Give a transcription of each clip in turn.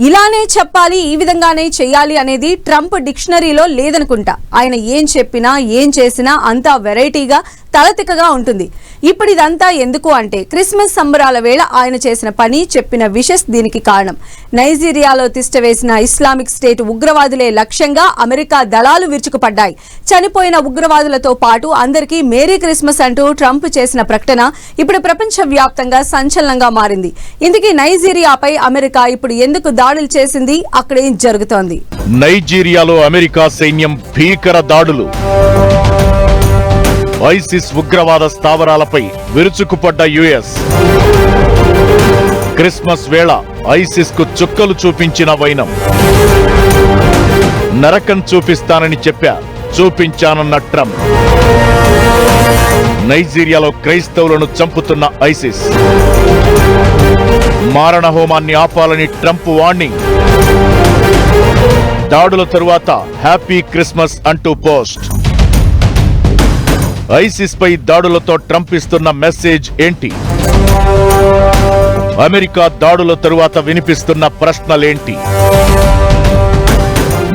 ఇలానే చెప్పాలి, ఈ విధంగానే చేయాలి అనేది ట్రంప్ డిక్షనరీలో లేదనుకుంటా. ఆయన ఏం చెప్పినా ఏం చేసినా అంతా వెరైటీగా తలతిక్కగా ఉంటుంది. ఇప్పుడు ఇదంతా ఎందుకు అంటే క్రిస్మస్ సంబరాల వేళ ఆయన చేసిన పని, చెప్పిన విషెస్ దీనికి కారణం. నైజీరియాలో తిష్టవేసిన ఇస్లామిక్ స్టేట్ ఉగ్రవాదులే లక్ష్యంగా అమెరికా దళాలు విరుచుకుపడ్డాయి. చనిపోయిన ఉగ్రవాదులతో పాటు అందరికీ మేరీ క్రిస్మస్ అంటూ ట్రంప్ చేసిన ప్రకటన ఇప్పుడు ప్రపంచవ్యాప్తంగా సంచలనంగా మారింది. ఇందుకే నైజీరియాపై అమెరికా ఇప్పుడు ఎందుకు దాడులు చేసింది, అక్కడేం జరుగుతోంది? నైజీరియాలో అమెరికా సైన్యం భీకర దాడులు. ఐసిస్ ఉగ్రవాద స్థావరాలపై విరుచుకుపడ్డ యుఎస్. క్రిస్మస్ వేళ ఐసిస్ కు చుక్కలు చూపించిన వైనం. నరకం చూపిస్తానని చూపించానన్న ట్రంప్. నైజీరియాలో క్రైస్తవులను చంపుతున్న ఐసిస్. మారణహోమాన్ని ఆపాలని ట్రంప్ వార్నింగ్. దాడుల తరువాత హ్యాపీ క్రిస్మస్ అంటూ పోస్ట్. ఐసిస్ పై దాడులతో ట్రంప్ ఇస్తున్న మెసేజ్ ఏంటి? అమెరికా దాడుల తరువాత వినిపిస్తున్న ప్రశ్నలేంటి?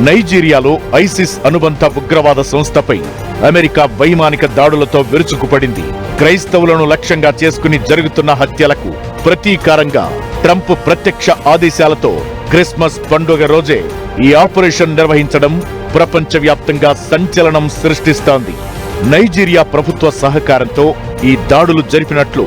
నైజీరియాలో ఐసిస్ అనుబంధ ఉగ్రవాద సంస్థపై అమెరికా వైమానిక దాడులతో విరుచుకుపడింది. క్రైస్తవులను లక్ష్యంగా చేసుకుని జరుగుతున్న హత్యలకు ప్రతీకారంగా ట్రంప్ ప్రత్యక్ష ఆదేశాలతో క్రిస్మస్ పండుగ రోజే ఈ ఆపరేషన్ నిర్వహించడం ప్రపంచవ్యాప్తంగా సంచలనం సృష్టిస్తోంది. నైజీరియా ప్రభుత్వ సహకారంతో ఈ దాడులు జరిపినట్లు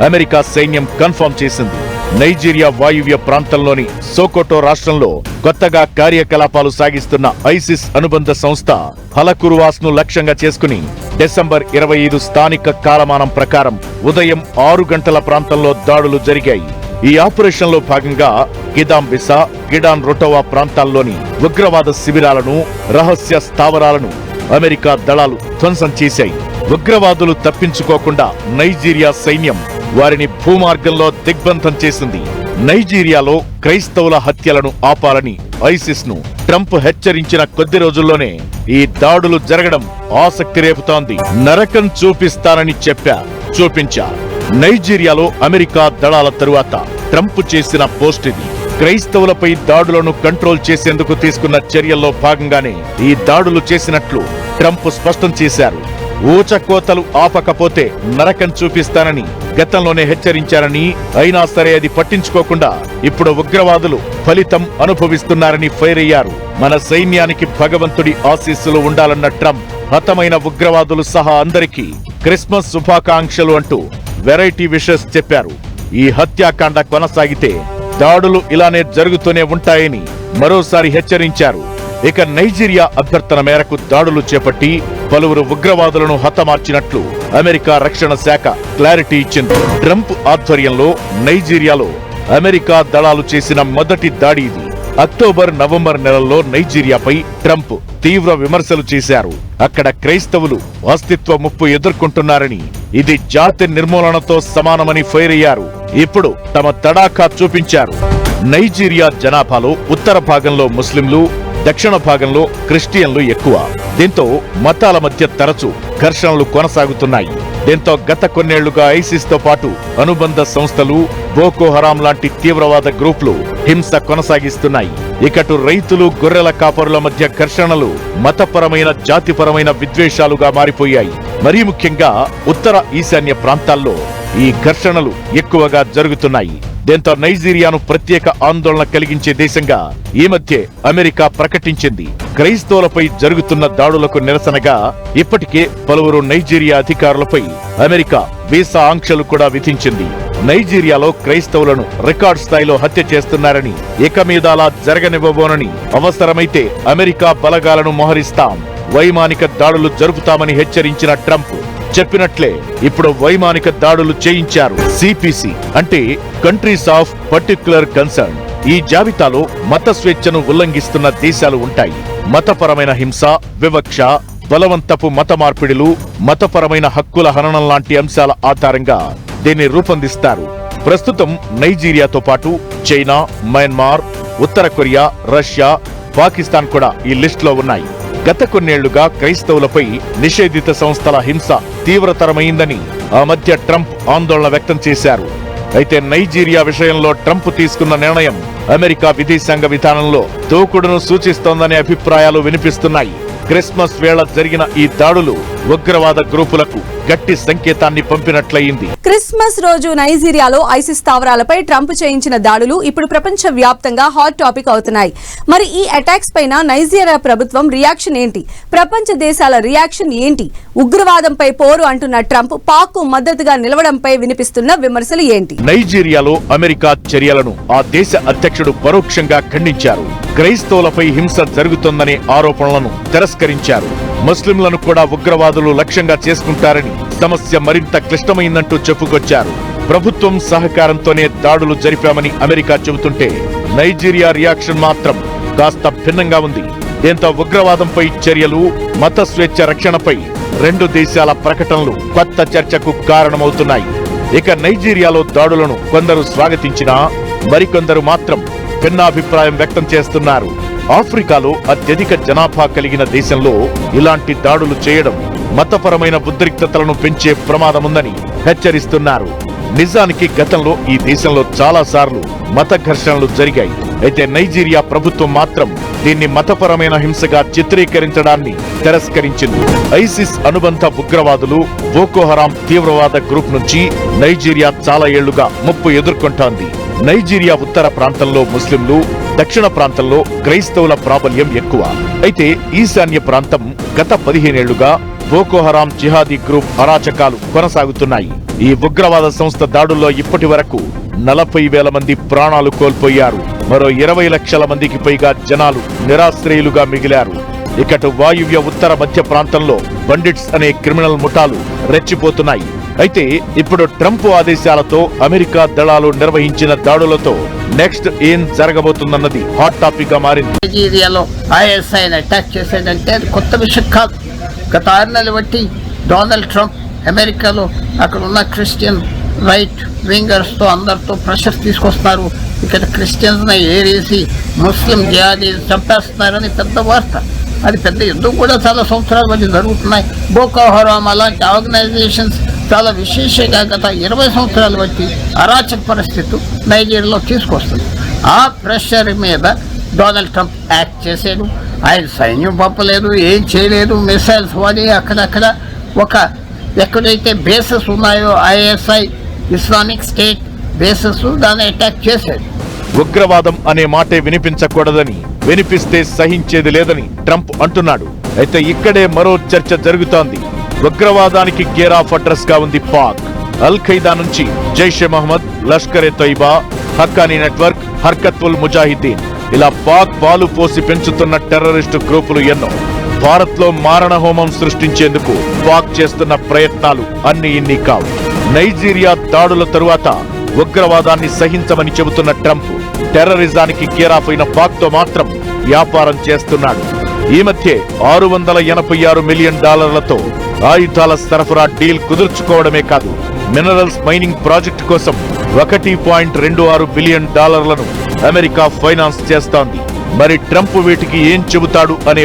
అమెరికా సైన్యం కన్ఫర్మ్ చేసింది. నైజీరియా వాయువ్య ప్రాంతంలోని సోకోటో రాష్ట్రంలో కొత్తగా కార్యకలాపాలు సాగిస్తున్న ఐసిస్ అనుబంధ సంస్థ హలకురువాస్ ను లక్ష్యంగా చేసుకుని డిసెంబర్ 25 స్థానిక కాలమానం ప్రకారం ఉదయం 6 గంటల ప్రాంతంలో దాడులు జరిగాయి. ఈ ఆపరేషన్ లో భాగంగా గిదాంబిసా, గిడాన్ రొటోవా ప్రాంతాల్లోని ఉగ్రవాద శిబిరాలను, రహస్య స్థావరాలను అమెరికా దళాలు ధ్వంసం చేశాయి. ఉగ్రవాదులు తప్పించుకోకుండా నైజీరియా సైన్యం వారిని భూమార్గంలో దిగ్బంధం చేసింది. నైజీరియాలో క్రైస్తవుల హత్యలను ఆపాలని ఐసిస్ ను ట్రంప్ హెచ్చరించిన కొద్ది రోజుల్లోనే ఈ దాడులు జరగడం ఆసక్తి రేపుతోంది. నరకం చూపిస్తానని చూపించా. నైజీరియాలో అమెరికా దళాల తరువాత ట్రంప్ చేసిన పోస్ట్ ఇది. క్రైస్తవులపై దాడులను కంట్రోల్ చేసేందుకు తీసుకున్న చర్యల్లో భాగంగానే ఈ దాడులు చేసినట్లు ట్రంప్ స్పష్టం చేశారు. ఊచకోతలు ఆపకపోతే నరకం చూపిస్తానని గతంలోనే హెచ్చరించారని, అయినా సరే అది పట్టించుకోకుండా ఇప్పుడు ఉగ్రవాదులు ఫలితం అనుభవిస్తున్నారని ఫైర్ అయ్యారు. మన సైన్యానికి భగవంతుడి ఆశీస్సులు ఉండాలన్న ట్రంప్ హతమైన ఉగ్రవాదులు సహా అందరికీ క్రిస్మస్ శుభాకాంక్షలు అంటూ వెరైటీ విషెస్ చెప్పారు. ఈ హత్యాకాండ కొనసాగితే దాడులు ఇలానే జరుగుతూనే ఉంటాయని మరోసారి హెచ్చరించారు. ఇక నైజీరియా అభ్యర్థన మేరకు దాడులు చేపట్టి పలువురు ఉగ్రవాదులను హతమార్చినట్లు అమెరికా రక్షణ శాఖ క్లారిటీ ఇచ్చింది. ట్రంప్ ఆధ్వర్యంలో నైజీరియాలో అమెరికా దళాలు చేసిన మొదటి దాడి ఇది. అక్టోబర్, నవంబర్ నెలల్లో నైజీరియాపై ట్రంప్ తీవ్ర విమర్శలు చేశారు. అక్కడ క్రైస్తవులు అస్తిత్వ ముప్పు ఎదుర్కొంటున్నారని, ఇది జాతి నిర్మూలనతో సమానమని ఫైర్ అయ్యారు. ఇప్పుడు తమ తడాఖా చూపించారు. నైజీరియా జనాభాలో ఉత్తర భాగంలో ముస్లింలు, దక్షిణ భాగంలో క్రిస్టియన్లు ఎక్కువ. దీంతో మతాల మధ్య తరచూ ఘర్షణలు కొనసాగుతున్నాయి. దీంతో గత కొన్నేళ్లుగా ఐసిస్ తో పాటు అనుబంధ సంస్థలు, బోకో హరాం లాంటి తీవ్రవాద గ్రూపులు హింస కొనసాగిస్తున్నాయి. ఇకటు రైతులు, గొర్రెల కాపరుల మధ్య ఘర్షణలు మతపరమైన, జాతిపరమైన విద్వేషాలుగా మారిపోయాయి. మరీ ముఖ్యంగా ఉత్తర ఈశాన్య ప్రాంతాల్లో ఈ ఘర్షణలు ఎక్కువగా జరుగుతున్నాయి. దీంతో నైజీరియాను ప్రత్యేక ఆందోళన కలిగించే దేశంగా ఈ మధ్య అమెరికా ప్రకటించింది. క్రైస్తవులపై జరుగుతున్న దాడులకు నిరసనగా ఇప్పటికే పలువురు నైజీరియా అధికారులపై అమెరికా వీసా ఆంక్షలు కూడా విధించింది. నైజీరియాలో క్రైస్తవులను రికార్డ్ స్థాయిలో హత్య చేస్తున్నారని, ఇక మీద అలా జరగనివ్వబోనని, అవసరమైతే అమెరికా బలగాలను మోహరిస్తాం, వైమానిక దాడులు జరుపుతామని హెచ్చరించిన ట్రంప్ చెప్పినట్లే ఇప్పుడు వైమానిక దాడులు చేయించారు. సిపిసి అంటే కంట్రీస్ ఆఫ్ పర్టిక్యులర్ కన్సర్న్. ఈ జాబితాలో మత స్వేచ్ఛను ఉల్లంఘిస్తున్న దేశాలు ఉంటాయి. మతపరమైన హింస, వివక్ష, బలవంతపు మత మార్పిడులు, మతపరమైన హక్కుల హననం లాంటి అంశాల ఆధారంగా దీన్ని రూపొందిస్తారు. ప్రస్తుతం నైజీరియాతో పాటు చైనా, మయన్మార్, ఉత్తర కొరియా, రష్యా, పాకిస్తాన్ కూడా ఈ లిస్టులో ఉన్నాయి. గత కొన్నేళ్లుగా క్రైస్తవులపై నిషేధిత సంస్థల హింస తీవ్రతరమైందని ఆ మధ్య ట్రంప్ ఆందోళన వ్యక్తం చేశారు. అయితే నైజీరియా విషయంలో ట్రంప్ తీసుకున్న నిర్ణయం అమెరికా విదేశాంగ విధానంలో దూకుడును సూచిస్తోందనే అభిప్రాయాలు వినిపిస్తున్నాయి. క్రిస్మస్ వేళ జరిగిన ఈ దాడులు ఉగ్రవాద గ్రూపులకు గట్టి సంకేతాన్ని పంపినట్లయింది. క్రిస్మస్ రోజు నైజీరియాలో ఐసిస్ స్థావరాలపై ట్రంప్ చేయించిన దాడులు ఇప్పుడు ప్రపంచ వ్యాప్తంగా హాట్ టాపిక్ అవుతున్నాయి. మరి ఈ అటాక్స్ పైన నైజీరియా ప్రభుత్వం రియాక్షన్ ఏంటి? ప్రపంచ దేశాల రియాక్షన్ ఏంటి? ఉగ్రవాదంపై పోరు అంటున్న ట్రంప్ పాక్ కు మద్దతుగా నిలవడంపై వినిపిస్తున్న విమర్శలు ఏంటి? నైజీరియాలో అమెరికా చర్యలను ఆ దేశ అధ్యక్షుడు పరోక్షంగా ఖండించారు. క్రైస్తవులపై హింస జరుగుతోందనే ఆరోపణలను తిరస్కరించారు. ముస్లింలను కూడా ఉగ్రవాదులు లక్ష్యంగా చేసుకుంటారని, సమస్య మరింత క్లిష్టమైందంటూ చెప్పుకొచ్చారు. ప్రభుత్వం సహకారంతోనే దాడులు జరిపామని అమెరికా చెబుతుంటే నైజీరియా రియాక్షన్ మాత్రం కాస్త భిన్నంగా ఉంది. దీంతో ఉగ్రవాదంపై చర్యలు, మత స్వేచ్ఛ రక్షణపై రెండు దేశాల ప్రకటనలు కొత్త చర్చకు కారణమవుతున్నాయి. ఇక నైజీరియాలో దాడులను కొందరు స్వాగతించినా మరికొందరు మాత్రం భిన్నాభిప్రాయం వ్యక్తం చేస్తున్నారు. ఆఫ్రికాలో అత్యధిక జనాభా కలిగిన దేశంలో ఇలాంటి దాడులు చేయడం మతపరమైన ఉద్రిక్తతలను పెంచే ప్రమాదముందని హెచ్చరిస్తున్నారు. నిజానికి గతంలో ఈ దేశంలో చాలా సార్లు మత ఘర్షణలు జరిగాయి. అయితే నైజీరియా ప్రభుత్వం మాత్రం దీన్ని మతపరమైన హింసగా చిత్రీకరించడాన్ని తిరస్కరించింది. ఐసిస్ అనుబంధ ఉగ్రవాదులు బోకో హరాం తీవ్రవాద గ్రూప్ నుంచి నైజీరియా చాలా ఏళ్లుగా ముప్పు ఎదుర్కొంటోంది. నైజీరియా ఉత్తర ప్రాంతంలో ముస్లింలు, దక్షిణ ప్రాంతంలో క్రైస్తవుల ప్రాబల్యం ఎక్కువ. అయితే ఈశాన్య ప్రాంతం గత 15 ఏళ్లుగా బోకో హరాం జిహాదీ గ్రూప్ అరాచకాలు కొనసాగుతున్నాయి. ఈ ఉగ్రవాద సంస్థ దాడుల్లో ఇప్పటి వరకు 40,000 మంది ప్రాణాలు కోల్పోయారు. మరో 20 లక్షల మందికి పైగా జనాలు నిరాశ్రయులుగా మిగిలారు. ఇకటు వాయువ్య ఉత్తర మధ్య ప్రాంతంలో బండిట్స్ అనే క్రిమినల్ ముఠాలు రెచ్చిపోతున్నాయి. అయితే ఇప్పుడు ట్రంప్ ఆదేశాలతో అమెరికా దళాలు నిర్వహించిన దాడులతో నెక్స్ట్ ఏం జరగబోతుందన్నది హాట్ టాపిక్ గా మారింది. నైజీరియాలో ఐఎస్ఐని అటాక్ చేసేదంటే అది కొత్త విషయం కాదు. గత 6 నెలలు బట్టి డొనాల్డ్ ట్రంప్ అమెరికాలో అక్కడ ఉన్న క్రిస్టియన్ రైట్ వింగర్స్తో అందరితో ప్రెషర్ తీసుకొస్తున్నారు. ఇక్కడ క్రిస్టియన్స్ని ఏరేసి ముస్లిం జిహాదీ చంపేస్తున్నారని పెద్ద వార్త. అది పెద్ద యుద్ధం కూడా చాలా సంవత్సరాల మధ్య జరుగుతున్నాయి. బోకో హరాం అలాంటి ఆర్గనైజేషన్స్ చాలా విశేషంగా గత 20 సంవత్సరాల బట్టి అరాచక పరిస్థితి నైజీరియాలో తీసుకొస్తుంది. ఆ ప్రెషర్ మీద డొనాల్డ్ ట్రంప్ యాక్ట్ చేశాడు. ఆయన సైన్యం పంపలేదు, ఏం చేయలేదు. మిసైల్స్ వాడి అక్కడక్కడ ఎక్కడైతే బేసెస్ ఉన్నాయో ఐఎస్ఐ ఇస్లామిక్ స్టేట్ బేసెస్ దాన్ని అటాక్ చేశాడు. ఉగ్రవాదం అనే మాటే వినిపించకూడదని, వినిపిస్తే సహించేది లేదని ట్రంప్ అంటున్నాడు. అయితే ఇక్కడే మరో చర్చ జరుగుతోంది. ఉగ్రవాదానికి గేర్ ఆఫ్ అడ్రస్ గా ఉంది పాక్. అల్ ఖైదా నుంచి జైషే మహమ్మద్, లష్కరే తొయిబా, హక్కానీ నెట్వర్క్, హర్కత్ ఉల్ ముజాహిద్దీన్ ఇలా పాక్ పాలు పోసి పెంచుతున్న టెర్రరిస్టు గ్రూపులు ఎన్నో. భారత్ లో మారణ హోమం సృష్టించేందుకు పాక్ చేస్తున్న ప్రయత్నాలు అన్ని ఇన్ని కావు. నైజీరియా దాడుల తరువాత ఉగ్రవాదాన్ని సహించమని చెబుతున్న ట్రంప్ టెర్రరిజానికి కేర్ ఆఫ్ అయిన పాక్ తో మాత్రం వ్యాపారం చేస్తున్నాడు. ఈ మధ్య $686 మిలియన్ ఆయుధాల సరఫరా డీల్ కుదుర్చుకోవడమే కాదు, మినరల్స్ మైనింగ్ ప్రాజెక్టు కోసం $1.26 బిలియన్ అమెరికా ఫైనాన్స్ చేస్తోంది. మరి ట్రంప్ వీటికి ఏం చెబుతాడు అనే